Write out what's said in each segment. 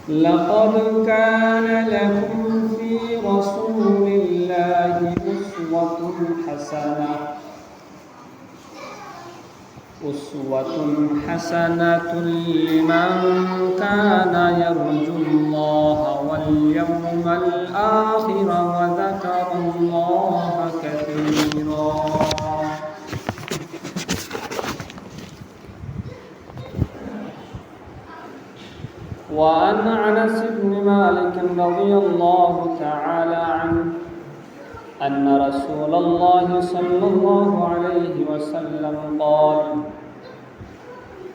لقد كان لكم في رسول الله أسوة حسنة لمن كان يرجو الله واليوم الآخر وذكر الله كثيرا. وعن أنس بن مالك رضي الله تعالى عنه أن رسول الله صلى الله عليه وسلم قال: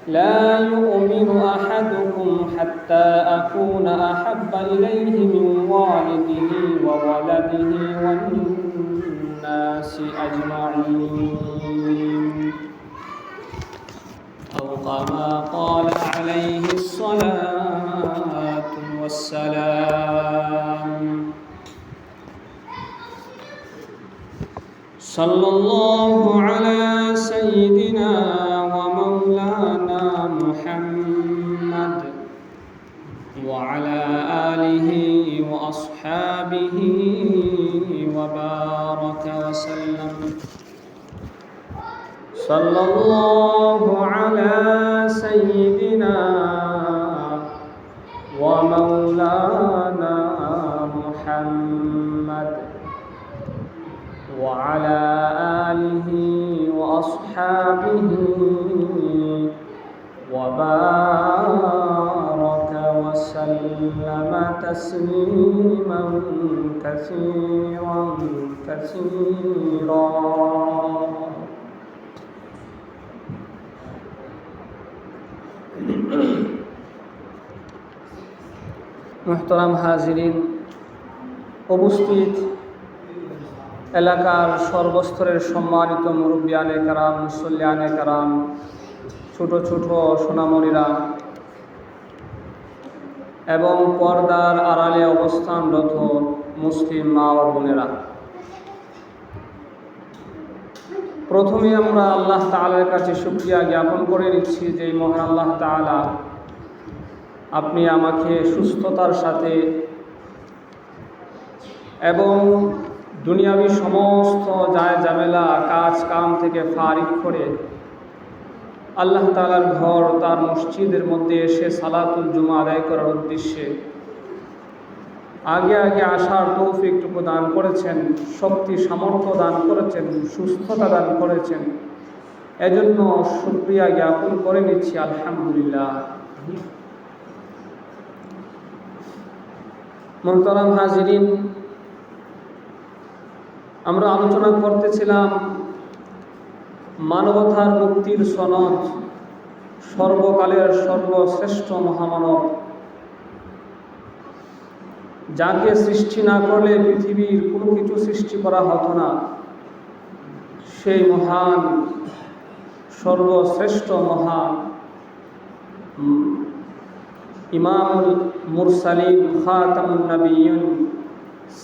لا يؤمن أحدكم حتى أكون أحب إليه من والده وولده والناس أجمعين، أو كما قال عليه الصلاة والسلام. صلى الله على سيدنا ومولانا محمد وعلى آله وأصحابه وبارك وسلم. صلى الله على سيدنا ومولانا محمد وعلى آله وأصحابه وبارك وسلم تسليما كثيرا كثيرا. মুহতারাম হাজিরিন, উপস্থিত এলাকার সর্বস্তরের সম্মানিত মুরব্বিয়ানে কারাম, মুসল্লিয়ানে কারাম, ছোট ছোট সোনামণিরা এবং পর্দার আড়ালে অবস্থানরত মুসলিম মা ও বোনেরা, প্রথমে আমরা আল্লাহ তাআলার কাছে শুকরিয়া জ্ঞাপন করে নিচ্ছি যে মহান আল্লাহ তাআলা আপনি আমাকে সুস্থতার সাথে এবং দুনিয়াবি সমস্ত ঝামেলা কাজ কাম থেকে ফারিগ করে আল্লাহ তাআলার ঘর, তার মসজিদের মধ্যে এসে সালাতুল জুমা আদায় করার উদ্দেশ্যে আগে আগে আসার তৌফিকটুকু দান করেছেন, শক্তি সামর্থ্য দান করেছেন, সুস্থতা দান করেছেন। এজন্য শুকরিয়া জ্ঞাপন করে নিচ্ছি আলহামদুলিল্লাহ। মুহতারাম হাজিরিন, আমরা আলোচনা করতেছিলাম মানবতার মুক্তির সনদ, সর্বকালের সর্বশ্রেষ্ঠ মহামানব, যাকে সৃষ্টি না করলে পৃথিবীর কোনো কিছু সৃষ্টি করা হতো না, সেই মহান সর্বশ্রেষ্ঠ মহান ইমামুল মুরসালিন খাতামুন নবিয়্যিন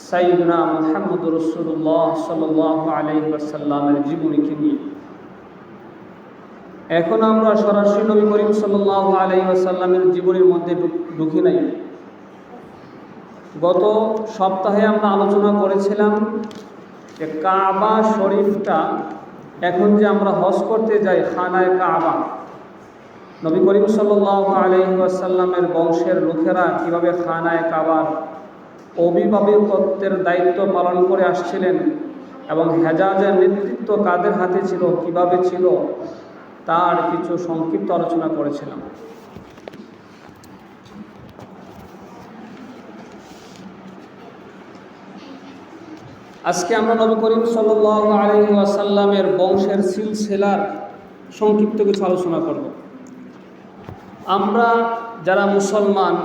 সাইয়্যিদুনা মুহাম্মদুর রাসূলুল্লাহ সাল্লাল্লাহু আলাইহি ওয়াসাল্লামের জীবনীকে নিয়ে এখন আমরা সরাসরি নবী করিম সাল্লাল্লাহু আলাইহি ওয়াসাল্লামের জীবনের মধ্যে ঢুকি নাই। গত সপ্তাহে আমরা আলোচনা করেছিলাম যে কাবা শরীফটা, এখন যে আমরা হজ করতে যাই খানায় কাবা, নবী করিম সাল্লাল্লাহু আলাইহি ওয়াসাল্লামের বংশের লোকেরা কিভাবে খানায় কাবার অভিভাবকত্বের দায়িত্ব পালন করে আসছিলেন এবং হেজাজের নেতৃত্ব কাদের হাতে ছিল, কিভাবে ছিল, তার কিছু সংক্ষিপ্ত আলোচনা করেছিলাম। আজকে আমরা নবী করিম সাল্লাল্লাহু আলাইহি ওয়াসাল্লামের বংশের সিলসিলার সংক্ষিপ্ত কিছু আলোচনা করব। আমরা যারা মুসলমান,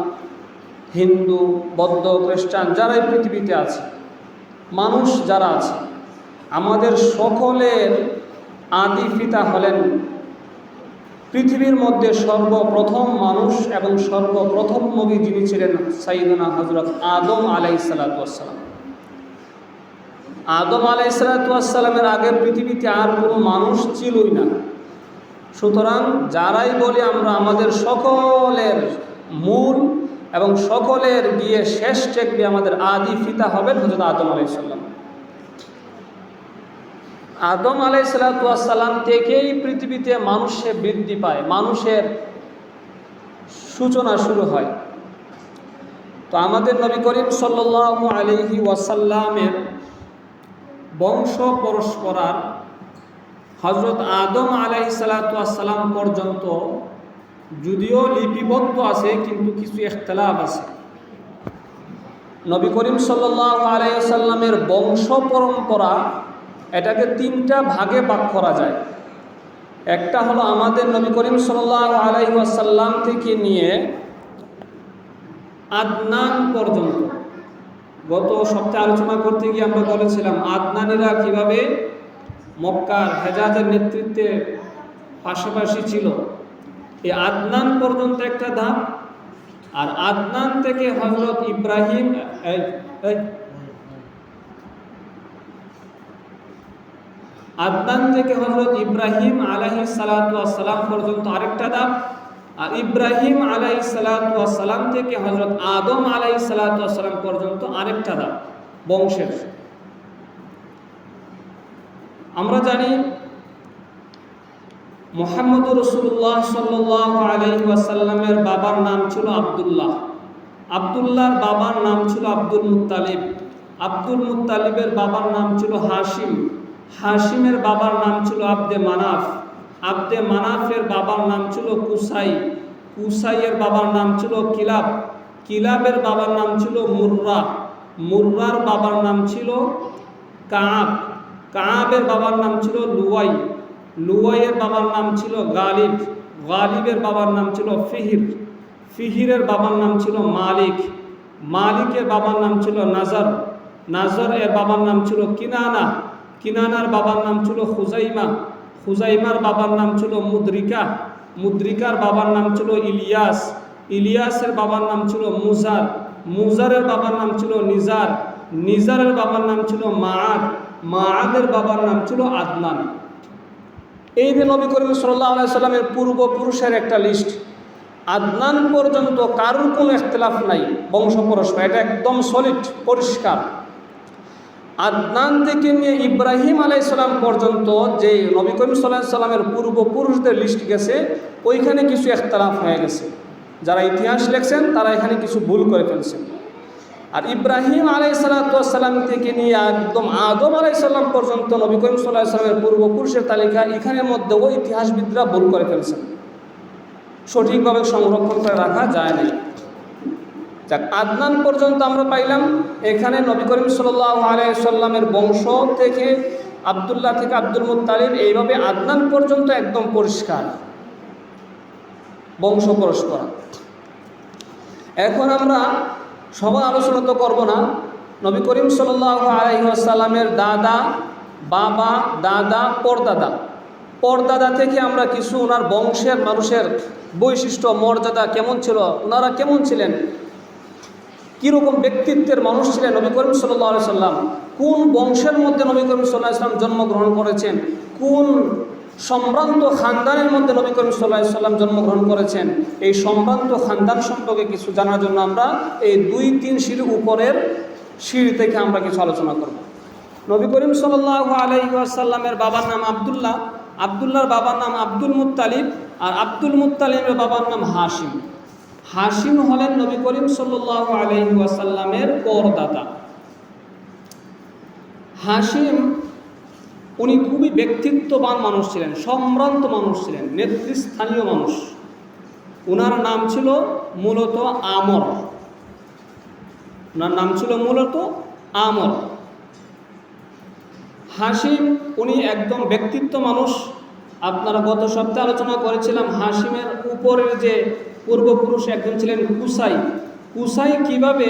হিন্দু, বৌদ্ধ, খ্রিস্টান, যারা এই পৃথিবীতে আছে, মানুষ যারা আছে, আমাদের সকলের আদি পিতা হলেন পৃথিবীর মধ্যে সর্বপ্রথম মানুষ এবং সর্বপ্রথম নবী যিনি ছিলেন সাইয়্যিদুনা হযরত আদম আলাইহিস সালাতু ওয়াস সালাম। আদম আলাইহিস সালাতু ওয়াস সালামের আগে পৃথিবীতে আর কোনো মানুষ ছিলই না। সুতরাং যারাই বলি আমরা আমাদের সকলের মূল এবং সকলের গিয়ে শেষ টেকবে আমাদের আদি পিতা হবেন হযরত আদম আলাইহিস সালাম। আদম আলাইহিস সালাম থেকেই পৃথিবীতে মানুষে বৃদ্ধি পায়, মানুষের সূচনা শুরু হয়। তো আমাদের নবী করিম সাল্লাল্লাহু আলাইহি ওয়াসাল্লামের বংশ পরস্পরার হযরত আদম আলাইহিস সালাম পর্যন্ত যদিও লিপিবদ্ধ আছে, কিন্তু কিছু ইখতিলাফ আছে। নবী করিম সাল্লাল্লাহু আলাইহি ওয়াসাল্লামের বংশ পরম্পরা এটাকে তিনটা ভাগে ভাগ করা যায়। একটা হলো আমাদের নবী করিম সাল্লাল্লাহু আলাইহি ওয়াসাল্লাম থেকে নিয়ে আদনান পর্যন্ত। গত সপ্তাহে আলোচনা করতে গিয়ে আমরা বলেছিলাম আদনানীরা কিভাবে মক্কার হেজাজের নেতৃত্বে পাশাপাশি ছিল। এই আদনান পর্যন্ত একটা ধাপ, আর আদনান থেকে হযরত ইব্রাহিম আদনান থেকে হযরত ইব্রাহিম আলাইহিস সালাতু ওয়াস সালাম পর্যন্ত আরেকটা ধাপ, আর ইব্রাহিম আলাইহিস সালাতু ওয়াস সালাম থেকে হযরত আদম আলাইহিস সালাতু ওয়াস সালাম পর্যন্ত আরেকটা ধাপ বংশের। আমরা জানি মুহাম্মদুর রাসূলুল্লাহ সাল্লাল্লাহু আলাইহি ওয়াসাল্লামের বাবার নাম ছিল আব্দুল্লাহ, আব্দুল্লাহর বাবার নাম ছিল আব্দুল মুত্তালিব, আব্দুল মুত্তালিবের বাবার নাম ছিল হাশিম, হাশিমের বাবার নাম ছিল আব্দে মানাফ, আব্দে মানাফের বাবার নাম ছিল কুসাই, কুসাইয়ের বাবার নাম ছিল কিলাব, কিলাবের বাবার নাম ছিল মুররা, মুররার বাবার নাম ছিল কাব, কাবের বাবার নাম ছিল লুয়াই, লুয়াইয়ের বাবার নাম ছিল গালিব, গালিবের বাবার নাম ছিল ফিহির, ফিহিরের বাবার নাম ছিল মালিক, মালিকের বাবার নাম ছিল নাজর, নাজর এর বাবার নাম ছিল কিনানা, কিনানার বাবার নাম ছিল খুজাইমা, খুজাইমার বাবার নাম ছিল মুদ্রিকা, মুদ্রিকার বাবার নাম ছিল ইলিয়াস, ইলিয়াসের বাবার নাম ছিল মুজার, মুজারের বাবার নাম ছিল নিজার, নিজারের বাবার নাম ছিল মাআদ, মাআদের বাবার নাম ছিল আদনান। এই যে নবী করিম সাল্লাল্লাহু আলাইহি সাল্লামের পূর্বপুরুষের একটা লিস্ট। আদনান পর্যন্ত কারোর কোনো ইখতিলাফ নাই বংশ পরস্পর, এটা একদম সলিড পরিষ্কার। আদনান থেকে নিয়ে ইব্রাহিম আলাইহিস সালাম পর্যন্ত যে নবী করিম সাল্লাল্লাহু আলাইহি সাল্লামের পূর্বপুরুষদের লিস্ট গেছে, ওইখানে কিছু ইখতিলাফ হয়ে গেছে। যারা ইতিহাস লিখছেন তারা এখানে কিছু ভুল করে ফেলছেন। আর ইব্রাহিম আলাইহিস সালাম থেকে নিয়ে একদম আদম আলাইহিস সালাম পর্যন্ত নবী করিম সাল্লাল্লাহু আলাইহি সাল্লামের পূর্বপুরুষের তালিকা এখানের মধ্যেও ইতিহাসবিদরা ভুল করে ফেলছেন, সঠিকভাবে সংরক্ষণ করে রাখা যায় না। যাক, আদনান পর্যন্ত আমরা পাইলাম। এখানে নবী করিম সাল্লাল্লাহু আলাইহি সাল্লামের বংশ থেকে আব্দুল্লাহ থেকে আব্দুল মুত্তালিব, এইভাবে আদনান পর্যন্ত একদম পরিষ্কার বংশ পরস্পর। এখন আমরা সবার আলোচনা তো করবো না। নবী করিম সাল্লাল্লাহু আলাইহি ওয়াসাল্লামের দাদা, বাবা, দাদা, পরদাদা, পরদাদা থেকে আমরা কিছু ওনার বংশের মানুষের বৈশিষ্ট্য, মর্যাদা কেমন ছিল, ওনারা কেমন ছিলেন, কীরকম ব্যক্তিত্বের মানুষ ছিলেন নবী করিম সাল্লাল্লাহু আলাইহি সাল্লাম, কোন বংশের মধ্যে নবী করিম সাল্লাল্লাহু আলাইহি সাল্লাম জন্মগ্রহণ করেছেন, কোন সম্ভ্রান্ত খানদানের মধ্যে নবী করিম সাল্লাল্লাহু আলাইহি সাল্লাম জন্মগ্রহণ করেছেন, এই সম্ভ্রান্ত খানদান সম্পর্কে কিছু জানার জন্য আমরা এই 2-3 সিঁড়ি উপরের সিঁড়ি থেকে আমরা কিছু আলোচনা করব। নবী করিম সাল্লাল্লাহু আলাইহি ওয়াসাল্লামের বাবার নাম আব্দুল্লাহ, আব্দুল্লাহর বাবার নাম আব্দুল মুত্তালিব, আর আব্দুল মুত্তালিবের বাবার নাম হাশিম। হাশিম হলেন নবী করিম সাল্লাল্লাহু আলাইহি ওয়াসাল্লামের পরদাদা। হাশিম উনি খুবই ব্যক্তিত্ববান মানুষ ছিলেন, সম্ভ্রান্ত মানুষ ছিলেন, নেতৃস্থানীয় মানুষ। ওনার নাম ছিল মূলত আমর, ওনার নাম ছিল মূলত আমর। হাশিম উনি একদম ব্যক্তিত্ব মানুষ। আপনারা গত সপ্তাহে আলোচনা করেছিলাম হাশিমের উপরের যে পূর্বপুরুষ একজন ছিলেন কুসাই। কুসাই কিভাবে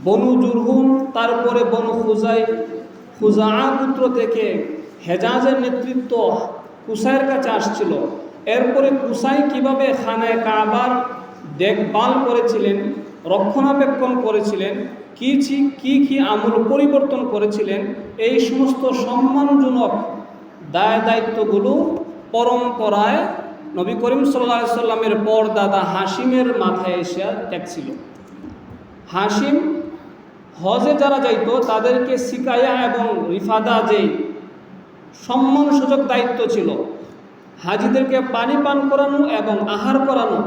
বনু জুরহুম, তারপরে বনু খুজাই, খুজা পুত্র থেকে হেজাজের নেতৃত্ব কুসাইয়ের কাছে আসছিল। এরপরে কুসাই কিভাবে খানায় কাবার দেখভাল করেছিলেন, রক্ষণাবেক্ষণ করেছিলেন, কি আমল পরিবর্তন করেছিলেন, এই সমস্ত সম্মানজনক দায় দায়িত্বগুলো পরম্পরায় নবী করিম সাল্লাল্লাহু আলাইহি সাল্লামের পর দাদা হাশিমের মাথায় এসে ঠেকছিল। হাশিম হজে যারা যাইতো তাদেরকে সিকায়া এবং রিফাদা যে সম্মানসূচক দায়িত্ব ছিল, হাজিদেরকে পানি পান করানো এবং আহার করানো,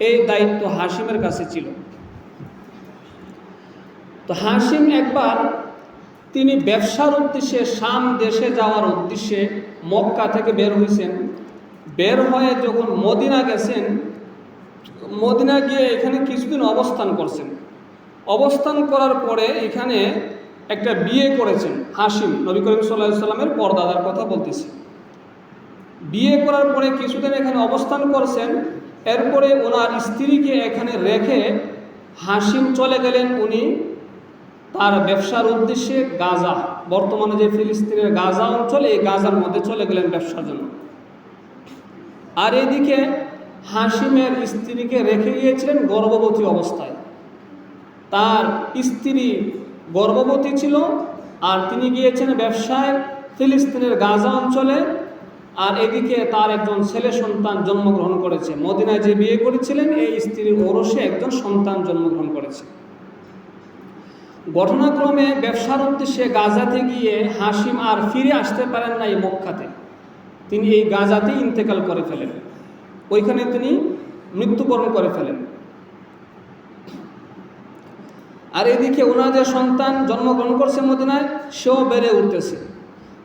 এই দায়িত্ব হাশিমের কাছে ছিল। তো হাশিম একবার তিনি ব্যবসার উদ্দেশ্যে শাম দেশে যাওয়ার উদ্দেশ্যে মক্কা থেকে বের হয়েছেন। বের হয়ে যখন মদিনা গেছেন, মদিনা গিয়ে এখানে কিছুদিন অবস্থান করছেন। অবস্থান করার পরে এখানে একটা বিয়ে করেছেন হাশিম, নবী করিম সাল্লাল্লাহু আলাইহি সাল্লামের পরদাদার কথা বলতেছি। বিয়ে করার পরে কিছুদিন এখানে অবস্থান করছেন। এরপরে ওনার স্ত্রীকে এখানে রেখে হাশিম চলে গেলেন উনি তার ব্যবসার উদ্দেশ্যে গাজা, বর্তমানে যে ফিলিস্তিনের গাজা অঞ্চল, এই গাজার মধ্যে চলে গেলেন ব্যবসার জন্য। আর এদিকে হাশিমের স্ত্রীকে রেখে গিয়েছিলেন গর্ভবতী অবস্থায়। তার স্ত্রী গর্ভবতী ছিল আর তিনি গিয়েছেন ব্যবসায় ফিলিস্তিনের গাজা অঞ্চলে। আর এদিকে তার একজন ছেলে সন্তান জন্মগ্রহণ করেছে। মদিনায় যে বিয়ে করেছিলেন এই স্ত্রীর ঔরসে একজন সন্তান জন্মগ্রহণ করেছে। ঘটনাক্রমে ব্যবসার উদ্দেশ্যে গাজাতে গিয়ে হাশিম আর ফিরে আসতে পারেন না এই মক্কাতে। তিনি এই গাজাতেই ইন্তেকাল করে ফেলেন, ওইখানে তিনি মৃত্যুবরণ করে ফেলেন। আর এদিকে ওনাদের সন্তান জন্মগ্রহণ করছে মদিনায়, সেও বেড়ে উঠতেছে।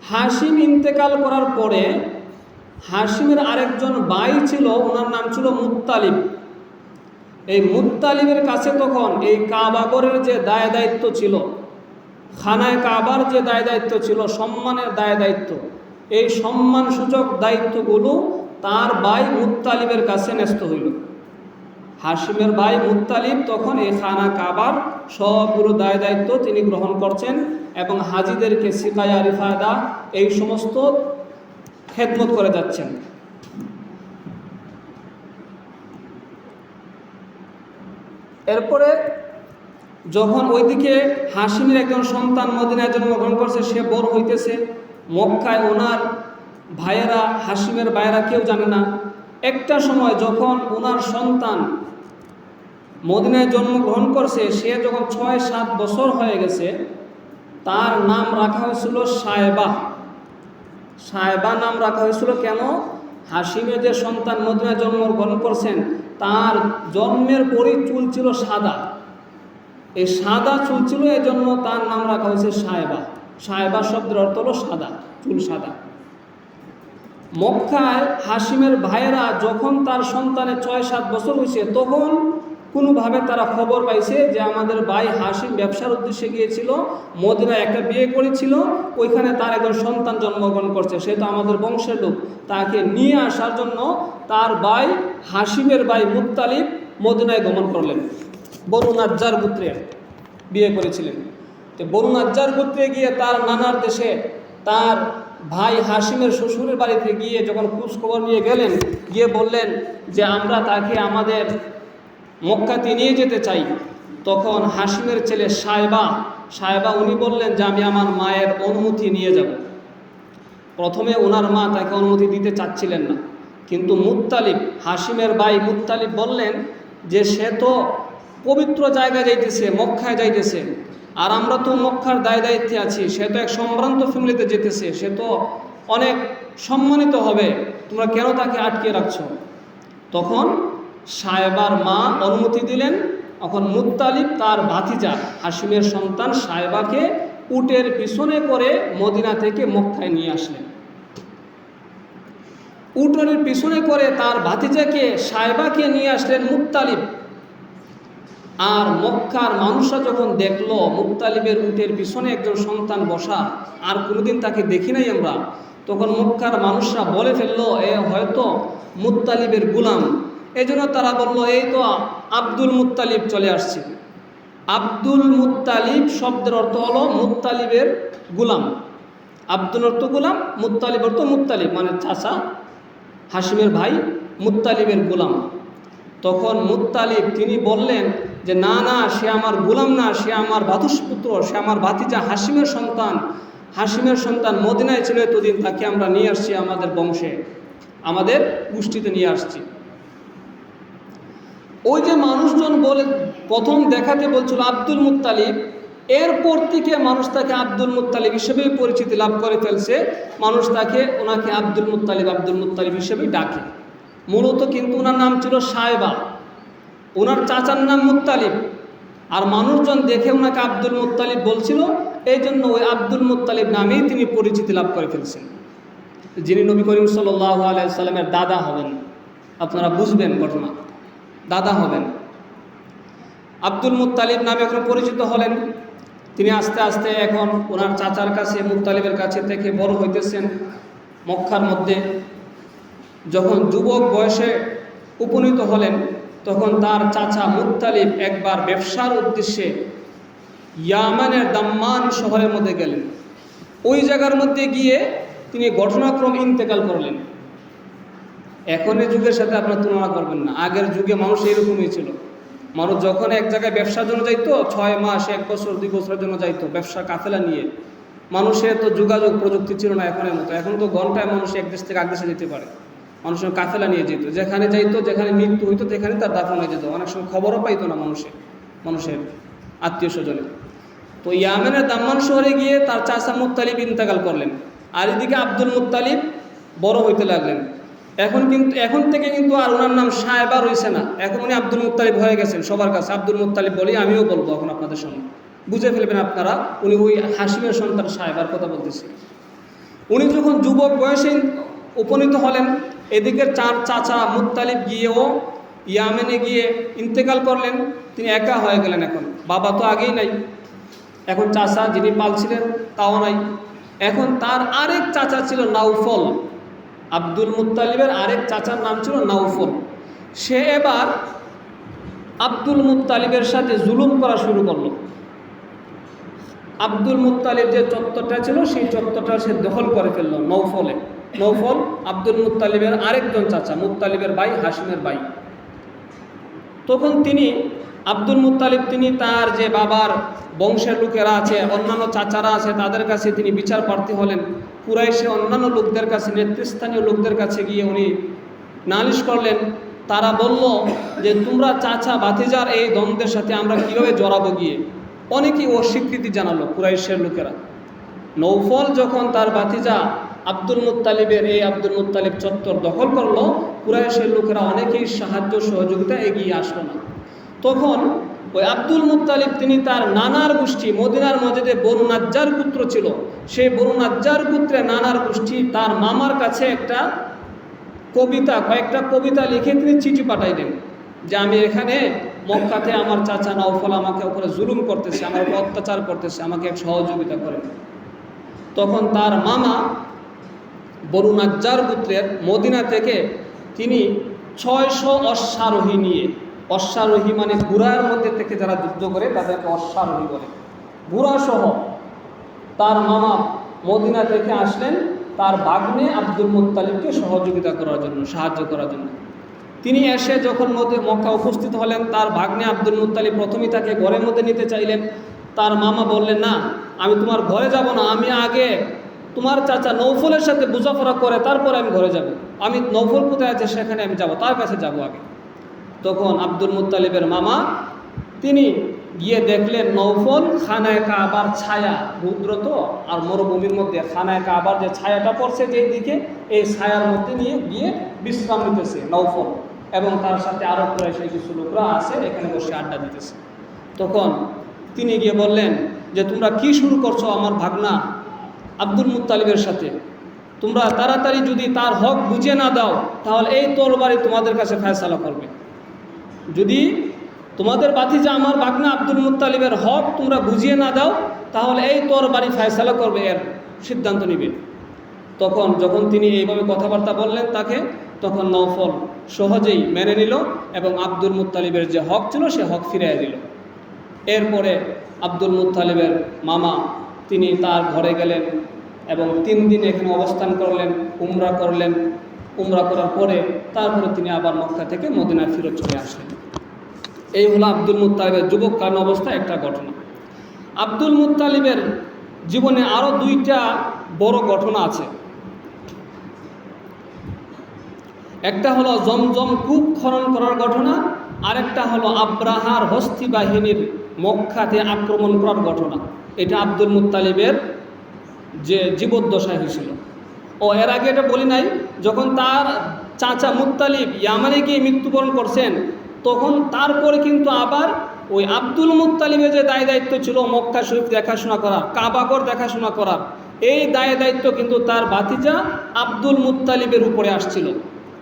হাশিম ইন্তেকাল করার পরে হাশিমের আরেকজন ভাই ছিল, ওনার নাম ছিল মুত্তালিব। এই মুত্তালিবের কাছে তখন এই কাবাগরের যে দায় দায়িত্ব ছিল, খানায় কাবার যে দায় দায়িত্ব ছিল, সম্মানের দায় দায়িত্ব, এই সম্মানসূচক দায়িত্বগুলো তার ভাই মুত্তালিবের কাছে ন্যস্ত হইল। হাশিমের ভাই মুত্তালিব তখন এই খানা কাবার সবগুলো দায় দায়িত্ব তিনি গ্রহণ করছেন এবং হাজিদেরকে সিকায়া রিফাদা এই সমস্ত খেদমত করে যাচ্ছেন। এরপরে যখন ওইদিকে হাশিমের একজন সন্তান মদিনায় জন্মগ্রহণ করছে, সে বড় হইতেছে, মক্কায় ওনার ভাইয়েরা, হাশিমের ভাইয়েরা কেউ জানে না। একটা সময় যখন ওনার সন্তান মদিনায় জন্মগ্রহণ করছে, সে যখন 6-7 বছর হয়ে গেছে, তার নাম রাখা হয়েছিল সায়েবা। সায়েবা নাম রাখা হয়েছিল কেন? হাশিমের যে সন্তান মদিনায় জন্মগ্রহণ করছেন, তার জন্মের পরই চুল ছিল সাদা। এই সাদা চুল ছিল, এই জন্য তার নাম রাখা হয়েছে সায়েবা। সায়েবা শব্দের অর্থ হলো সাদা, চুল সাদা। মক্কায় হাশিমের ভাইয়েরা যখন তার সন্তানের 6-7 বছর হয়েছে, তখন কোনোভাবে তারা খবর পাইছে যে আমাদের ভাই হাশিম ব্যবসার উদ্দেশ্যে গিয়েছিল, মদিনায় একটা বিয়ে করেছিল, ওইখানে তার একজন সন্তান জন্মগ্রহণ করছে, সে তো আমাদের বংশের লোক। তাকে নিয়ে আসার জন্য তার ভাই হাশিমের ভাই মুত্তালিব মদিনায় গমন করলেন। বনু নাজ্জার গোত্রে বিয়ে করেছিলেন। তো বনু নাজ্জার গোত্রে গিয়ে তার নানার দেশে তার ভাই হাশিমের শ্বশুরের বাড়িতে গিয়ে যখন খোঁজ খবর নিয়ে গেলেন, গিয়ে বললেন যে আমরা তাকে আমাদের মক্কাতে নিয়ে যেতে চাই। তখন হাশিমের ছেলে সায়েবা উনি বললেন যে আমি আমার মায়ের অনুমতি নিয়ে যাব। প্রথমে ওনার মা তাকে অনুমতি দিতে চাচ্ছিলেন না, কিন্তু মুত্তালিব, হাশিমের ভাই মুত্তালিব বললেন যে সে তো পবিত্র জায়গায় যাইতেছে, মক্কায় যাইতেছে, আর আমরা তো মক্কার দায় দায়িত্বে আছি, সে তো এক সম্ভ্রান্ত ফ্যামিলিতে যেতেছে, সে তো অনেক সম্মানিত হবে, তোমরা কেন তাকে আটকে রাখছো? তখন সায়েবার মা অনুমতি দিলেন। এখন মুত্তালিব তার ভাতিজা হাশিমের সন্তান সায়েবাকে উটের পিছনে করে মদিনা থেকে মক্কায় নিয়ে আসলেন। উটের পিছনে করে তার ভাতিজাকে সায়েবাকে নিয়ে আসলেন মুত্তালিব। আর মক্কার মানুষরা যখন দেখল মুত্তালিবের উটের পিছনে একজন সন্তান বসা, আর কোনোদিন তাকে দেখি নাই আমরা, তখন মক্কার মানুষরা বলে ফেললো এ হয়তো মুত্তালিবের গুলাম। এই জন্য তারা বলল এই তো আব্দুল মুত্তালিব চলে আসছে। আব্দুল মুত্তালিব শব্দের অর্থ হলো মুত্তালিবের গুলাম। আব্দুল অর্থ গুলাম, মুত্তালিব অর্থ মুত্তালিব মানে চাচা, হাশিমের ভাই মুত্তালিবের গুলাম। তখন মুত্তালিব তিনি বললেন যে না না, সে আমার গুলাম না, সে আমার ভাতুষপুত্র, সে আমার ভাতিজা হাশিমের সন্তান। হাশিমের সন্তান মদিনায় ছিল এতদিন, তাকে আমরা নিয়ে আসছি আমাদের বংশে। আমাদের গোষ্ঠীতে নিয়ে আসছি। ওই যে মানুষজন বলে প্রথম দেখাতে বলছিল আব্দুল মুত্তালিব, এরপর থেকে মানুষ তাকে আব্দুল মুত্তালিব হিসেবে পরিচিতি লাভ করে ফেলছে। মানুষ ওনাকে আব্দুল মুত্তালিব হিসেবে ডাকে। মূলত কিন্তু ওনার নাম ছিল সায়বা, ওনার চাচার নাম মুত্তালিব। আর মানুষজন দেখে ওনাকে আব্দুল মুত্তালিব বলছিল, এই জন্য ওই আব্দুল মুত্তালিব নামেই তিনি পরিচিতি লাভ করে ফেলছেন, যিনি নবী করিম সাল্লাল্লাহু আলাইহি সাল্লামের দাদা হবেন। আপনারা বুঝবেন ঘটনা, দাদা হবেন। আব্দুল মুত্তালিব নামে এখন পরিচিত হলেন। তিনি আস্তে আস্তে এখন ওনার চাচার কাছে, মুত্তালিবের কাছে থেকে বড় হইতেছেন মক্কার মধ্যে। যখন যুবক বয়সে উপনীত হলেন, তখন তার চাচা মুত্তালিব একবার ব্যবসার উদ্দেশ্যে ইয়ামানের দাম্মান শহরের মধ্যে গেলেন। ওই জায়গার মধ্যে গিয়ে তিনি ঘটনাক্রমে ইন্তেকাল করলেন। এখনের যুগের সাথে আপনার তুলনা করবেন না। আগের যুগে মানুষ এরকমই ছিল। মানুষ যখন এক জায়গায় ব্যবসার জন্য যাইতো, 6 মাস, 1 বছর, 2 বছরের জন্য যাইতো ব্যবসা কাফেলা নিয়ে। মানুষের তো যোগাযোগ প্রযুক্তি ছিল না এখনের মতো। এখন তো ঘন্টায় মানুষ এক দেশ থেকে আরেক দেশে যেতে পারে। মানুষের কাফেলা নিয়ে যেত, যেখানে যাইতো, যেখানে মৃত্যু হইতো সেখানে তার দাফন হয়ে যেত। অনেক সময় খবরও পাইতো না মানুষের আত্মীয় স্বজনে। তো ইয়ামেনের দাম্মান শহরে গিয়ে তার চাচা মুত্তালিব ইন্তেকাল করলেন। আর এদিকে আব্দুল মুত্তালিব বড় হইতে লাগলেন। এখন থেকে কিন্তু আর ওনার নাম সায়বা রয়েছে না, এখন উনি আব্দুল মুত্তালিব হয়ে গেছেন। সবার কাছে আব্দুল মুত্তালিব বলি, আমিও বলবো এখন আপনাদের সঙ্গে, বুঝে ফেলবেন আপনারা। উনি ওই হাসিমের সন্তান সায়বার কথা বলতেছি। উনি যখন যুবক বয়সে উপনীত হলেন, এদিকের চাচা মুত্তালিব গিয়েও ইয়ামেনে গিয়ে ইন্তেকাল করলেন। তিনি একা হয়ে গেলেন। এখন বাবা তো আগেই নাই, এখন চাচা যিনি পালছিলেন তাও নাই। এখন তার আরেক চাচা ছিল নাউফল। আব্দুল মুত্তালিবের আরেক চাচার নাম ছিল নাউফল। সে এবার আব্দুল মুত্তালিবের সাথে জুলুম করা শুরু করলো। আব্দুল মুত্তালিব যে চত্বরটা ছিল, সেই চত্বরটা সে দখল করে ফেলল। নৌফল আব্দুল মুত্তালিবের আরেকজন চাচা, মুত্তালিবের ভাই, হাশিমের ভাই। তখন আব্দুল মুত্তালিব তিনি তার যে বাবার বংশের লোকেরা আছে, অন্যান্য চাচারা আছে, তাদের কাছে তিনি বিচার প্রার্থী হলেন। কুরাইশে অন্যান্য লোকদের কাছে, নেতৃস্থানীয় লোকদের কাছে গিয়ে উনি নালিশ করলেন। তারা বলল যে তোমরা চাচা ভাতিজার এই দ্বন্দ্বের সাথে আমরা কীভাবে জড়াবো গিয়ে। অনেকেই অস্বীকৃতি জানালো কুরাইশের লোকেরা। নৌফল যখন তার ভাতিজা আব্দুল মুত্তালিব চত্বর দখল করলো, কুরাইশের লোকেরা অনেকেই সাহায্য সহযোগিতা এগিয়ে আসলো না। তখন ওই আব্দুল মুত্তালিব তিনি তার নানার গোষ্ঠী, মদিনার মসজিদে বনু নাজ্জার পুত্র ছিল, সেই বনু নাজ্জার পুত্রে নানার গোষ্ঠী তার মামার কাছে কয়েকটা কবিতা লিখে তিনি চিঠি পাঠাইলেন যে আমি এখানে মক্কাতে আমার চাচা নওফল আমাকে উপরে জুলুম করতেছে, আমার উপর অত্যাচার করতেছে, আমাকে এক সহযোগিতা করেন। তখন তার মামা বনু নাজ্জার পুত্রের মদিনা থেকে তিনি 600 অশ্বারোহী নিয়ে, অশ্বারোহী মানে ঘোড়ার মধ্যে থেকে যারা যুদ্ধ করে তাদেরকে অশ্বারোহী বলে, ঘোড়া সহ তার মামা মদিনা থেকে আসলেন তার ভাগ্নে আব্দুল মুত্তালিবকে সহযোগিতা করার জন্য, সাহায্য করার জন্য। তিনি এসে যখন মক্কা উপস্থিত হলেন, তার ভাগ্নে আব্দুল মুত্তালিব প্রথমেই তাকে ঘরের মধ্যে নিতে চাইলেন। তার মামা বললেন, না, আমি তোমার ঘরে যাব না, আমি আগে তোমার চাচা নৌফলের সাথে বুঝাপড়া করে তারপরে আমি ঘরে যাব। আমি নৌফল কোথায় আছে সেখানে আমি যাব, তার কাছে যাব আগে। তখন আব্দুল মুত্তালিবের মামা তিনি গিয়ে দেখলেন নৌফল খানায় কাবার ছায়া, রুদ্র তো আর মরুভূমির মধ্যে খানায় কাবার যে ছায়াটা পড়ছে যেই দিকে, এই ছায়ার মধ্যে নিয়ে গিয়ে বিশ্রাম নিতেছে নৌফল, এবং তার সাথে আরও কুরাইশী কিছু লোকরা আছে, এখানে বসে আড্ডা দিতেছে। তখন তিনি গিয়ে বললেন যে তোমরা কি শুরু করছো আমার ভাগনা আব্দুল মুত্তালিবের সাথে? তোমরা তাড়াতাড়ি যদি তার হক বুঝে না দাও তাহলে এই তরবারি তোমাদের কাছে ফয়সালা করবে। যদি তোমাদের ভাতিজা আমার ভাগনা আব্দুল মুত্তালিবের হক তোমরা বুঝিয়ে না দাও তাহলে এই তরবারি ফয়সালা করবে, এর সিদ্ধান্ত নিবে। যখন তিনি এইভাবে কথাবার্তা বললেন তাকে, তখন নওফল সহজেই মেনে নিল এবং আব্দুল মুত্তালিবের যে হক ছিল সে হক ফিরিয়ে দিল। এরপরে আব্দুল মুত্তালিবের মামা তিনি তার ঘরে গেলেন এবং 3 দিন এখানে অবস্থান করলেন, উমরা করলেন। উমরা করার পরে তারপরে তিনি আবার মক্কা থেকে মদিনায় ফিরত চলে আসলেন। এই হলো আব্দুল মুত্তালিবের যুবককালীন অবস্থা একটা ঘটনা। আব্দুল মুত্তালিবের জীবনে আরও 2টা বড় ঘটনা আছে। একটা হলো জমজম কূপ খনন করার ঘটনা, আরেকটা হলো আব্রাহার হস্তি বাহিনীর মক্কাতে আক্রমণ করার ঘটনা। এটা আব্দুল মুত্তালিবের যে জীবদ্দশায় হয়েছিল। এর আগে এটা বলি নাই, যখন তার চাচা মুত্তালিব ইয়ামানে গিয়ে মৃত্যুবরণ করছেন, তখন তারপরে কিন্তু আবার ওই আব্দুল মুত্তালিবের যে দায়িত্ব ছিল মক্কা শরীফ দেখাশোনা করার, কাবাগর দেখাশোনা করার, এই দায়িত্ব কিন্তু তার ভাতিজা আব্দুল মুত্তালিবের উপরে আসছিল।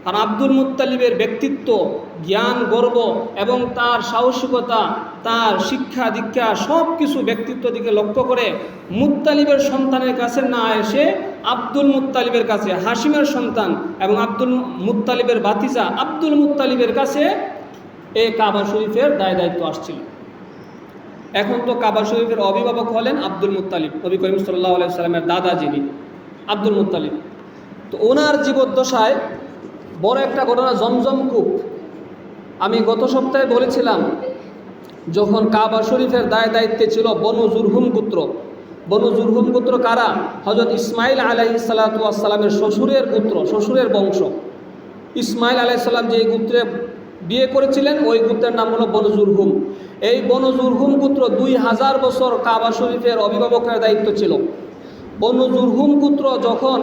কারণ আব্দুল মুত্তালিবের ব্যক্তিত্ব, জ্ঞান, গর্ব এবং তার সাহসিকতা, তার শিক্ষা দীক্ষা সব কিছু ব্যক্তিত্ব দিকে লক্ষ্য করে মুত্তালিবের সন্তানের কাছে না এসে আব্দুল মুত্তালিবের কাছে, হাশিমের সন্তান এবং আব্দুল মুত্তালিবের ভাতিজা আব্দুল মুত্তালিবের কাছে এই কাবা শরীফের দায়িত্ব আসছিল। এখন তো কাবা শরীফের অভিভাবক হলেন আব্দুল মুত্তালিব, নবী করিম সাল্লাল্লাহু আলাইহি সাল্লামের দাদা যিনি আব্দুল মুত্তালিব। তো ওনার জীবদ্দশায় বড় একটা ঘটনা জমজম কূপ। আমি গত সপ্তাহে বলেছিলাম, যখন কাবা শরীফের দায়িত্বে ছিল বনু জুরহুম গোত্র। বনু জুরহুম গোত্র কারা? হযরত ইসমাইল আলাইহিস সালাতু ওয়াস সালামের শ্বশুরের গোত্র, শ্বশুরের বংশ। ইসমাইল আলাইহিস সালাম যে গোত্রে বিয়ে করেছিলেন ওই গোত্রের নাম হলো বনু জুরহুম। এই বনু জুরহুম গোত্র 2000 বছর কাবা শরীফের অভিভাবকের দায়িত্ব ছিল। বনু জুরহুম গোত্র যখন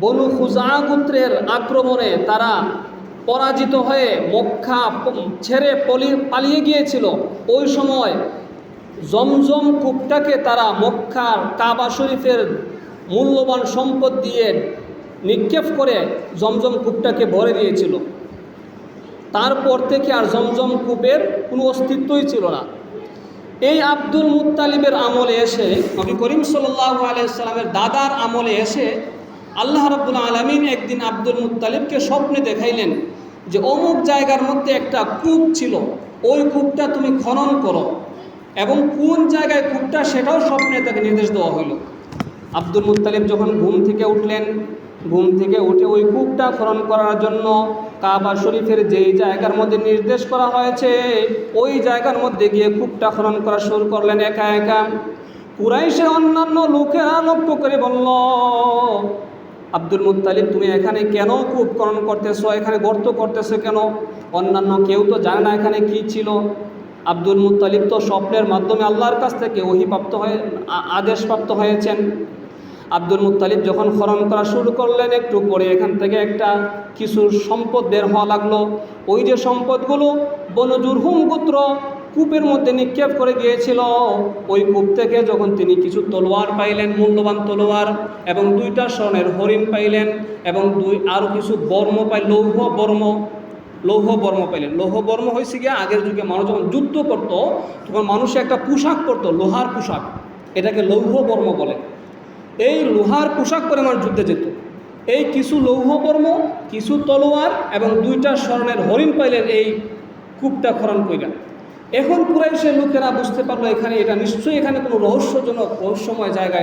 বনু খুজা গোত্রের আক্রমণে তারা পরাজিত হয়ে মক্কা ছেড়ে পালিয়ে গিয়েছিল, ওই সময় জমজম কূপটাকে তারা মক্কার কাবা শরীফের মূল্যবান সম্পদ দিয়ে নিক্ষেপ করে জমজম কূপটাকে ভরে দিয়েছিল। তারপর থেকে আর জমজম কূপের কোনো অস্তিত্বই ছিল না। এই আব্দুল মুত্তালিবের আমলে এসে, নবী করিম সাল্লাল্লাহু আলাইহি সাল্লামের দাদার আমলে এসে আল্লাহ রাব্বুল আলামিন একদিন আব্দুল মুত্তালিবকে স্বপ্নে দেখাইলেন যে অমুক জায়গার মধ্যে একটা কূপ ছিল, ওই কূপটা তুমি খনন করো, এবং কোন জায়গায় কূপটা সেটাও স্বপ্নে তাকে নির্দেশ দেওয়া হইল। আব্দুল মুত্তালিব যখন ঘুম থেকে উঠলেন, ঘুম থেকে উঠে ওই কূপটা খনন করার জন্য কাবা শরীফের যেই জায়গার মধ্যে নির্দেশ করা হয়েছে ওই জায়গার মধ্যে গিয়ে কূপটা খনন করা শুরু করলেন একা একা। কুরাইশের অন্যান্য লোকেরা লক্ষ্য করে বলল, আব্দুল মুত্তালিব তুমি এখানে কেন কূপ খনন করতেছো, এখানে গর্ত করতেছো কেন? অন্যান্য কেউ তো জানে না এখানে কি ছিল। আব্দুল মুত্তালিব তো স্বপ্নের মাধ্যমে আল্লাহর কাছ থেকে ওহীপ্রাপ্ত হয়ে আদেশপ্রাপ্ত হয়েছেন। আব্দুল মুত্তালিব যখন খনন করা শুরু করলেন, একটু পরে এখান থেকে একটা কিছু সম্পদ বের হওয়া লাগলো। ওই যে সম্পদগুলো বনু জুরহুম গোত্র কূপের মধ্যে নিক্ষেপ করে গিয়েছিল, ওই কূপ থেকে যখন তিনি কিছু তলোয়ার পাইলেন, মূল্যবান তলোয়ার, এবং 2টা স্বর্ণের হরিণ পাইলেন, এবং আরও কিছু বর্ম লৌহ বর্ম পাইলেন। লৌহ বর্ম হয়েছে গিয়ে আগের যুগে মানুষ যখন যুদ্ধ করত তখন মানুষ একটা পোশাক পরতো, লোহার পোশাক, এটাকে লৌহ বর্ম বলে। এই লোহার পোশাক পরে মানুষ যুদ্ধে যেত। এই কিছু লৌহ বর্ম, কিছু তলোয়ার এবং 2টা স্বর্ণের হরিণ পাইলেন এই কূপটা খনন কইরা। এখন কুরাইশের লোকেরা বুঝতে পারলো এখানে এটা নিশ্চয়ই এখানে কোনো রহস্যময় জায়গা,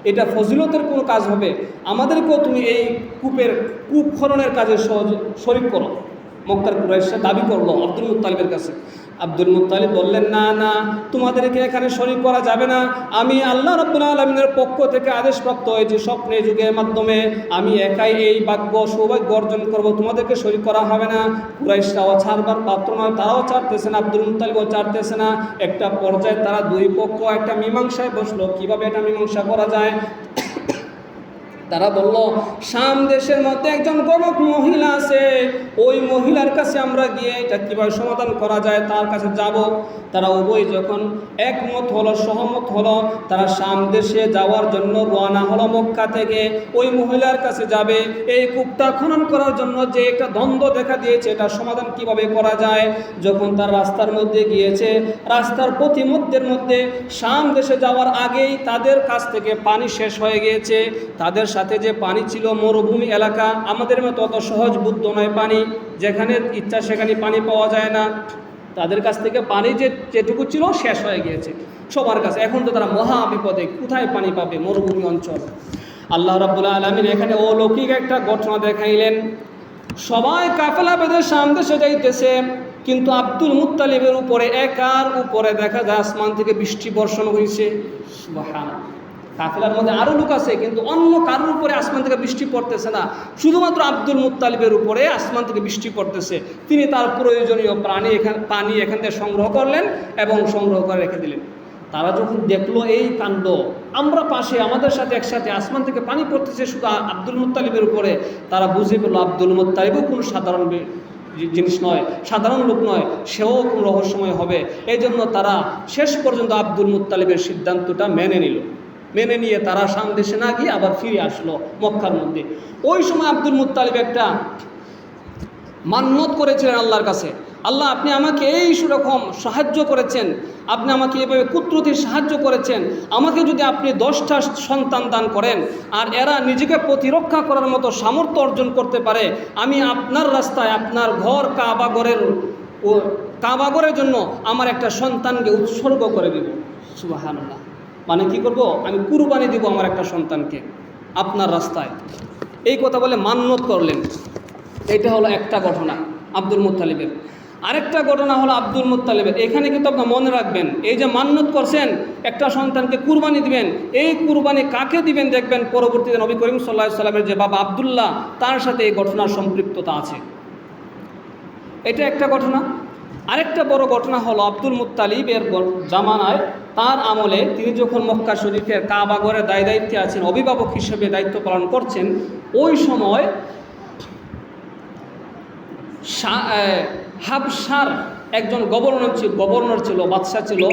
এটা ফজিলতের কোনো কাজ হবে, আমাদেরকেও তুমি এই কূপ খননের কাজে শরীক করো। মক্কার কুরাইশরা দাবি করলো আব্দুল মুত্তালিবের কাছে। আব্দুল মুত্তালিব বললেন, না না, তোমাদেরকে এখানে শরীক করা যাবে না। আমি আল্লাহ রাব্বুল আলামিনের পক্ষ থেকে আদেশপ্রাপ্ত হয়েছি স্বপ্নে যুগের মাধ্যমে, আমি একাই এই সৌভাগ্য অর্জন করব, তোমাদেরকে শরীক করা হবে না। কুরাইশরাও ছাড়বার পাত্র নয়, তারাও ছাড়তেছে না, আব্দুল মুত্তালিবও ছাড়তেছে না। একটা পর্যায়ে তারা দুই পক্ষ একটা মীমাংসায় বসলো। কিভাবে এটা মীমাংসা করা যায়? তারা বলল, শাম দেশের মধ্যে একজন গণক মহিলা আছে, ওই মহিলার কাছে আমরা গিয়ে এটা কীভাবে সমাধান করা যায় তার কাছে যাব। তারা উভয় যখন একমত হলো, সহমত হলো, তারা শাম দেশে যাওয়ার জন্য রওনা হলো। মক্কা থেকে ওই মহিলার কাছে যাবে, এই কূপটা খনন করার জন্য যে একটা দ্বন্দ্ব দেখা দিয়েছে এটা সমাধান কিভাবে করা যায়। যখন তার রাস্তার মধ্যে গিয়েছে, রাস্তার পথিমধ্যের মধ্যে শাম দেশে যাওয়ার আগেই তাদের কাছ থেকে পানি শেষ হয়ে গিয়েছে। তাদের সাথে যে পানি ছিল মরুভূমি এলাকা, আমাদের মতো অত সহজ বুদ্ধ নয় পানি, যেখানে ইচ্ছা সেখানে পানি পাওয়া যায় না। তাদের কাছ থেকে পানি যেটুকু ছিল শেষ হয়ে গিয়েছে সবার কাছে। এখন তো তারা মহা বিপদে, কোথায় পানি পাবে? মরুভূমি অঞ্চল। আল্লাহ রাব্বুল আলামিন এখানে অলৌকিক একটা ঘটনা দেখাইলেন। সবাই কাফেলা বেঁধে শাম দেশে যাইতেছে, কিন্তু আব্দুল মুত্তালিবের উপরে একার উপরে দেখা যায় আসমান থেকে বৃষ্টি বর্ষণ হয়েছে। সুবহানাল্লাহ। কাফেলার মধ্যে আরও লোক আছে, কিন্তু অন্য কারোর উপরে আসমান থেকে বৃষ্টি পড়তেছে না, শুধুমাত্র আব্দুল মুত্তালিবের উপরে আসমান থেকে বৃষ্টি পড়তেছে। তিনি তার প্রয়োজনীয় পানি এখান থেকে সংগ্রহ করলেন এবং সংগ্রহ করে রেখে দিলেন। তারা যখন দেখলো এই কাণ্ড, আমরা পাশে আমাদের সাথে একসাথে আসমান থেকে পানি পড়তেছে শুধু আব্দুল মুত্তালিবের উপরে, তারা বুঝে পেল আব্দুল মুত্তালিবও কোনো সাধারণ জিনিস নয়, সাধারণ লোক নয়, সেও কোনো রহস্যময় হবে। এই জন্য তারা শেষ পর্যন্ত আব্দুল মুত্তালিবের সিদ্ধান্তটা মেনে নিয়ে তারা শাম দেশে না গিয়ে আবার ফিরে আসলো মক্কার মধ্যে। ওই সময় আব্দুল মুত্তালিব একটা মান্যত করেছিলেন আল্লাহর কাছে, আল্লাহ আপনি আমাকে এই সেরকম সাহায্য করেছেন, আপনি আমাকে এভাবে কুদরতি সাহায্য করেছেন, আমাকে যদি আপনি 10টা সন্তান দান করেন আর এরা নিজেকে প্রতিরক্ষা করার মতো সামর্থ্য অর্জন করতে পারে, আমি আপনার রাস্তায় আপনার ঘর কাবাগরের জন্য আমার একটা সন্তানকে উৎসর্গ করে দেব। সুবহানাল্লাহ, মানে কি করব, আমি কুরবানি দিব আমার একটা সন্তানকে আপনার রাস্তায়। এই কথা বলে মান্যত করলেন। এটা হলো একটা ঘটনা আব্দুল মুত্তালিবের। আরেকটা ঘটনা হলো আব্দুল মুত্তালিবের, এখানে কিন্তু আপনার মনে রাখবেন, এই যে মান্যত করছেন একটা সন্তানকে কুরবানি দিবেন, এই কুরবানি কাকে দিবেন দেখবেন পরবর্তীতে নবী করিম সাল্লাল্লাহু আলাইহি সাল্লামের যে বাবা আব্দুল্লাহ, তার সাথে এই ঘটনার সম্পৃক্ততা আছে। এটা একটা ঘটনা। আরেকটা বড় ঘটনা হলো আব্দুল মুত্তালিবের জামানায়, তার আমলে তিনি যখন মক্কা শরীফের কাবাগরের দায়িত্বে আছেন, অভিভাবক হিসেবে দায়িত্ব পালন করছেন, ওই সময় হাবশার একজন গভর্নর ছিল, বাদশাহ ছিল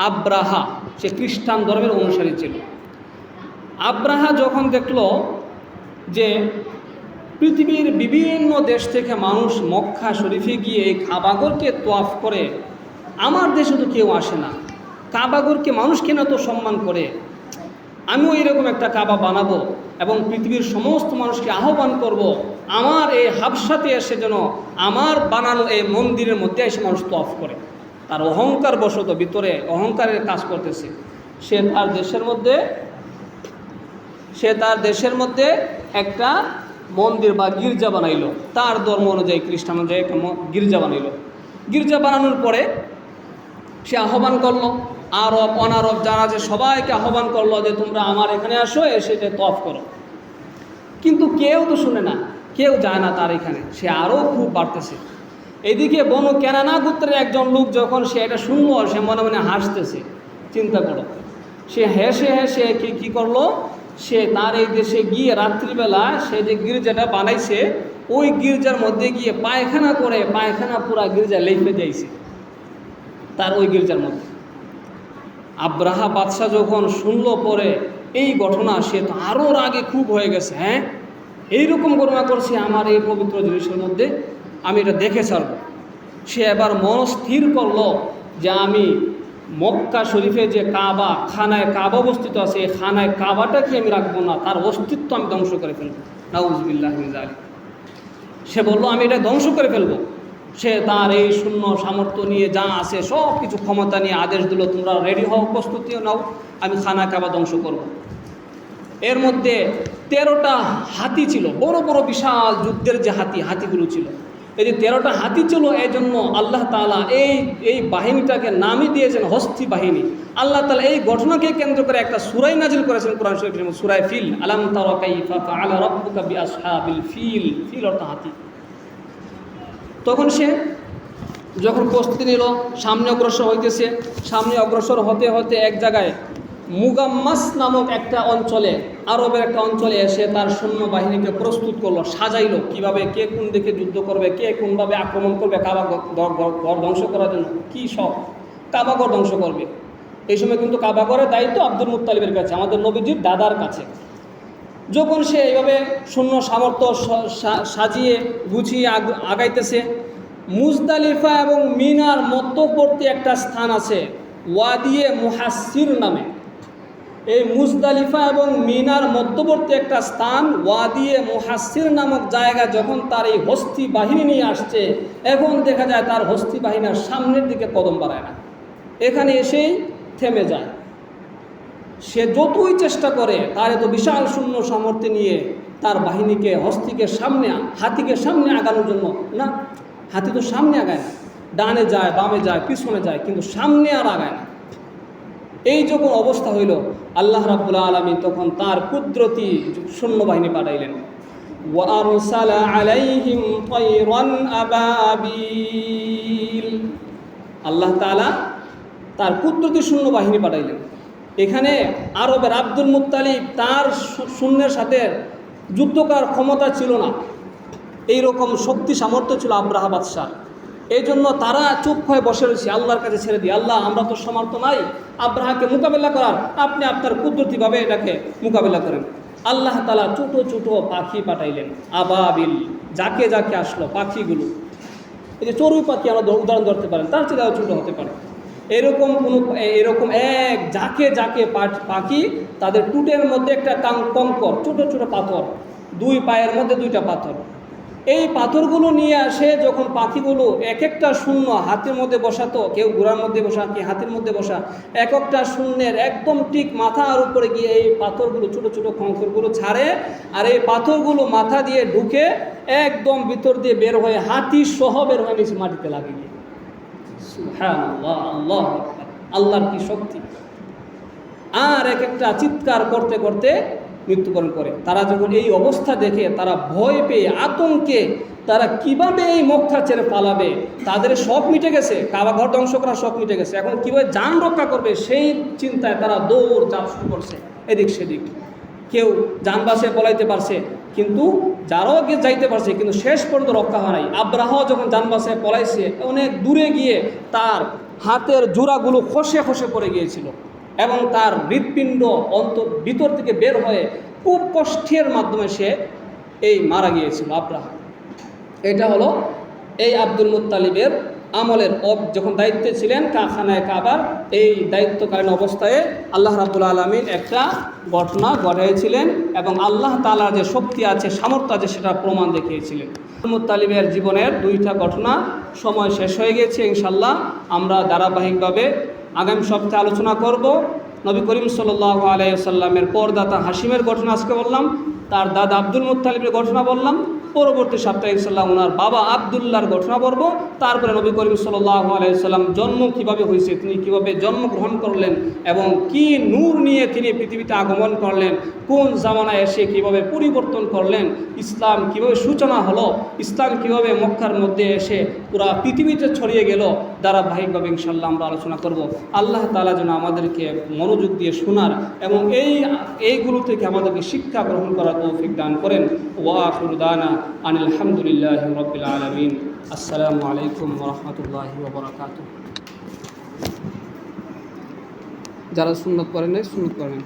আব্রাহা। সে খ্রিস্টান ধর্মের অনুসারী ছিল। আব্রাহা যখন দেখল যে পৃথিবীর বিভিন্ন দেশ থেকে মানুষ মক্কা শরীফে গিয়ে এই কাবাগরকে তোয়াফ করে, আমার দেশে তো কেউ আসে না, কাবাগরকে মানুষ কেন তো সম্মান করে, আমিও এরকম একটা কাবা বানাবো এবং পৃথিবীর সমস্ত মানুষকে আহ্বান করব, আমার এই হাবশাতে এসে যেন আমার বানানো এই মন্দিরের মধ্যে এসে মানুষ তোয়াফ করে। তার অহংকার বশত ভিতরে অহংকারের কাজ করতেছে। সে তার দেশের মধ্যে একটা মন্দির বা গির্জা বানাইলো, তার ধর্ম অনুযায়ী খ্রিস্টান অনুযায়ী একটা গির্জা বানাইলো। গির্জা বানানোর পরে সে আহ্বান করলো আরব অনারব যারা যে সবাইকে আহ্বান করলো যে তোমরা আমার এখানে আসো, এসে যে তফ করো। কিন্তু কেউ তো শুনে না, কেউ যায় না তার এখানে। সে আরও খুব বাড়তেছে। এদিকে বনু কেনানা গোত্রের একজন লোক যখন সে এটা শুনলো, সে মনে মনে হাসতেছে। চিন্তা করো, সে হেসে কী করলো, সে তার এই দেশে গিয়ে রাত্রিবেলা সে যে গির্জাটা বানাইছে, ওই গির্জার মধ্যে গিয়ে পায়খানা পুরা গির্জা লেপে যাইছে তার ওই গির্জার মধ্যে। আব্রাহা বাদশাহ যখন শুনলো পরে এই ঘটনা, সে তো আরও রাগে খুব হয়ে গেছে। হ্যাঁ, এইরকম ঘটনা করছে আমার এই পবিত্র জিনিসের মধ্যে, আমি এটা দেখে ছাড়ব। সে এবার মন স্থির করলো যে আমি মক্কা শরীফে যে খানায় কাবা অবস্থিত আছে, এই খানায় কাবাটাকে আমি রাখবো না, তার অস্তিত্ব আমি ধ্বংস করে ফেলবো। নাউজুবিল্লাহি মিন যালিক। সে বলল আমি এটা ধ্বংস করে ফেলবো। সে তার এই শূন্য সামর্থ্য নিয়ে যা আছে সব কিছু ক্ষমতা নিয়ে আদেশ দিল, তোমরা রেডি হও, প্রস্তুতিও নাও, আমি খানা কাবা ধ্বংস করব। এর মধ্যে 13টা হাতি ছিল, বড় বড় বিশাল যুদ্ধের যে হাতিগুলো ছিল, এই যে 13টা হাতি ছিল, এই জন্য আল্লাহ তাআলা এই বাহিনীটাকে নামই দিয়েছেন হস্তি বাহিনী। আল্লাহ তাআলা এই ঘটনাকে কেন্দ্র করে একটা সূরা নাজিল করেছেন কোরআন শরীফের, সূরা ফিল। আলাম তারা কাইফা ফাআলা রাব্বুকা বিআসহাবিল ফিল। ফিল অর্থ হাতি। তখন সে যখন প্রস্তুতি নিল, সামনে অগ্রসর হইতেছে, সামনে অগ্রসর হতে হতে এক জায়গায় মুগাম্মাস নামক একটা অঞ্চলে, আরবের একটা অঞ্চলে এসে তার সৈন্য বাহিনীকে প্রস্তুত করলো, সাজাইলো কিভাবে কে কোন দিকে যুদ্ধ করবে, কে কোনভাবে আক্রমণ করবে কাবাগর ধ্বংস করার জন্য, কি সব কাবাগর ধ্বংস করবে। এই সময় কিন্তু কাবাগরের দায়িত্ব আব্দুল মুত্তালিবের কাছে, আমাদের নবীজির দাদার কাছে। যখন সে এইভাবে শূন্য সামর্থ্য সাজিয়ে গুছিয়ে আগাইতেছে, মুজদালিফা এবং মিনার মধ্যবর্তী একটা স্থান আছে ওয়াদিয়ে মুহাসসির নামে। এই মুজদালিফা এবং মিনার মধ্যবর্তী একটা স্থান ওয়াদিয়ে মুহাসসির নামক জায়গা, যখন তার এই হস্তি বাহিনী নিয়ে আসছে, এখন দেখা যায় তার হস্তি বাহিনীর সামনের দিকে কদম বাড়ায় না, এখানে এসেই থেমে যায়। সে যতই চেষ্টা করে তার এত বিশাল শূন্য সামর্থ্য নিয়ে তার বাহিনীকে হাতিকে সামনে আগানোর জন্য, না, হাতি তো সামনে আগায় না, ডানে যায় বামে যায় পিছনে যায়, কিন্তু সামনে আর আগায় না। এই যখন অবস্থা হইল, আল্লাহ রাব্বুল আলামিন তখন তার কুদরতি সৈন্যবাহিনী পাঠাইলেন। وَأَرْسَلَ عَلَيْهِمْ طَيْرًا أَبَابِيلَ, আল্লাহ তাআলা তার কুদরতি সৈন্যবাহিনী পাঠাইলেন। এখানে আরবের আব্দুল মুত্তালিব তার সৈন্যের সাথে যুদ্ধ করার ক্ষমতা ছিল না, এইরকম শক্তি সামর্থ্য ছিল আব্রাহা বাদশাহ। এই জন্য তারা চুপ হয়ে বসে রয়েছে, আল্লাহর কাছে ছেড়ে দিয়ে, আল্লাহ আমরা তো সামর্থ্য নাই আব্রাহাকে মোকাবেলা করার, আপনি আপনার কুদরতিভাবে এটাকে মোকাবেলা করেন। আল্লাহ তাআলা ছোটো ছোটো পাখি পাঠাইলেন, আবাবিল, যাকে যাকে আসলো পাখিগুলো, এই যে চড়ুই পাখি আমরা উদাহরণ ধরতে পারেন, তার চেয়ে ছোটো হতে পারে, এরকম এক যাকে যাকে পাখি, তাদের টুটের মধ্যে একটা কঙ্কর, ছোটো ছোটো পাথর, দুই পায়ের মধ্যে দুইটা পাথর, এই পাথরগুলো নিয়ে আসে যখন পাখিগুলো এক একটা শূন্য হাতের মধ্যে বসাতো, কেউ ঘোড়ার মধ্যে বসা, কেউ হাতের মধ্যে বসা, এক একটা শূন্যের একদম ঠিক মাথার উপরে গিয়ে এই পাথরগুলো ছোটো ছোটো কঙ্করগুলো ছাড়ে, আর এই পাথরগুলো মাথা দিয়ে ঢুকে একদম ভিতর দিয়ে বের হয়ে হাতি সহ বের হয়ে নিচে মাটিতে লাগে গিয়ে। সুবহানাল্লাহ, আল্লাহ আকবার, আল্লাহর কি শক্তি! আর এক একটা চিৎকার করতে করতে মৃত্যুবরণ করে। তারা যখন এই অবস্থা দেখে, তারা ভয় পেয়ে আতঙ্কে তারা কিভাবে এই মক্কা ছেড়ে পালাবে, তাদের শখ মিটে গেছে, কাবা ঘর ধ্বংস করার শখ মিটে গেছে, এখন কীভাবে জান রক্ষা করবে সেই চিন্তায় তারা দৌড় চাপ শুরু করছে এদিক সেদিক। কেউ যান বাসে পলাইতে পারছে, কিন্তু যারাও গিয়ে যাইতে পারছে, কিন্তু শেষ পর্যন্ত রক্ষা হয় নাই। আব্রাহাও যখন যান বাসে পলাইছে, অনেক দূরে গিয়ে তার হাতের জোড়াগুলো খসে খসে পড়ে গিয়েছিল এবং তার হৃৎপিণ্ড ভিতর থেকে বের হয়ে খুব কষ্টের মাধ্যমে সে এই মারা গিয়েছিল আব্রাহা। এটা হলো এই আব্দুল মুত্তালিবের আমলের যখন দায়িত্বে ছিলেন খানায়ে কাবার, এই দায়িত্বকালীন অবস্থায় আল্লাহ রাব্বুল আলামিন একটা ঘটনা ঘটাইছিলেন এবং আল্লাহ তাআলার যে শক্তি আছে, সামর্থ্য আছে, সেটা প্রমাণ দেখিয়েছিলেন। আব্দুল মুত্তালিবের জীবনের দুইটা ঘটনা, সময় শেষ হয়ে গেছে, ইনশাআল্লাহ আমরা ধারাবাহিকভাবে আগামী সপ্তাহে আলোচনা করব। নবী করিম সাল্লাল্লাহু আলাইহি ওয়াসাল্লামের পরদাতা হাশিমের ঘটনা আজকে বললাম, তার দাদা আব্দুল মুত্তালিবের ঘটনা বললাম, পরবর্তী সপ্তাহে ইনশাআল্লাহ ওনার বাবা আব্দুল্লাহর ঘটনা বলব। তারপরে নবী করিম সাল্লাল্লাহু আলাইহি ওয়াসাল্লাম জন্ম কীভাবে হয়েছে, তিনি কীভাবে জন্মগ্রহণ করলেন এবং কি নূর নিয়ে তিনি পৃথিবীতে আগমন করলেন, কোন জামানায় এসে কীভাবে পরিবর্তন করলেন, ইসলাম কীভাবে সূচনা হলো, ইসলাম কীভাবে মক্কার মধ্যে এসে পুরা পৃথিবীতে ছড়িয়ে গেল, ধারাবাহিকভাবে ইনশাআল্লাহ আমরা আলোচনা করব। আল্লাহ তাআলা যেন আমাদেরকে মনোযোগ দিয়ে শোনার এবং এইগুলো থেকে আমাদেরকে শিক্ষা গ্রহণ করার তৌফিক দান করেন। ওয়া আখিরু দানা আনিল হামদুলিল্লাহি রাব্বিল আলামিন। আসসালামু আলাইকুম ওয়া রাহমাতুল্লাহি ওয়া বারাকাতুহু। যারা সুন্নাত করেন নাই, সুন্নাত করেন।